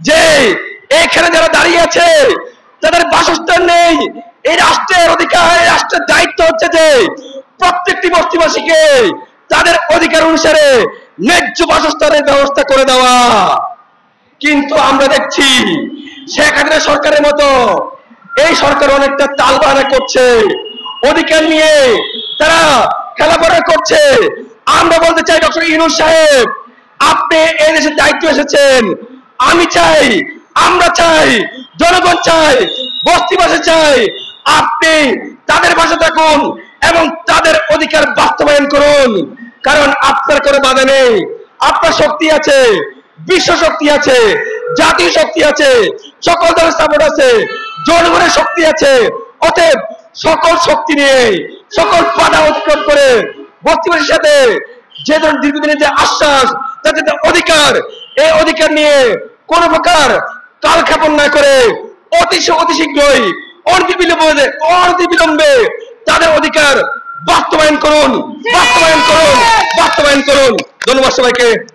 যে এখানে যারা দাঁড়িয়ে আছে তাদের বাসস্থান নেই। এই রাষ্ট্রের অধিকার, এই রাষ্ট্রের দায়িত্ব হচ্ছে যে প্রত্যেকটি বস্তিবাসীকে তাদের অধিকার অনুসারে ন্যায্য বাসস্থানের ব্যবস্থা করে দেওয়া। কিন্তু আমরা দেখছি শেখ হাসিনা সরকারের মতো এই সরকার অনেকটা তালবাহানা করছে, অধিকার নিয়ে তারা খেলাফড়া করছে। আমরা বলতে চাই ডক্টর ইউনূস সাহেব, আপনি এই দেশের দায়িত্ব এসেছেন। আমি চাই, আমরা চাই, জনগণ চাই, বস্তিবাসী চাই আপনি তাদের পাশে থাকুন এবং তাদের অধিকার বাস্তবায়ন করুন। কারণ আপনার কোনো বাধা নেই, আপনার শক্তি আছে, বিশ্ব শক্তি আছে, জাতীয় শক্তি আছে, সকল দলের সাপোর্ট আছে, জনগণের শক্তি আছে। অতএব সকল শক্তি নিয়ে, সকল বাধা অতিক্রম করে বস্তিবাসীর সাথে যে ধরনের দীর্ঘদিনের যে আশ্বাস, তাদের যে অধিকার, এই অধিকার নিয়ে কোন প্রকার কালক্ষেপণ না করে অতি শীঘ্রই অনতিবিলম্বে তাদের অধিকার বাস্তবায়ন করুন, বাস্তবায়ন করুন, বাস্তবায়ন করুন। ধন্যবাদ সবাইকে।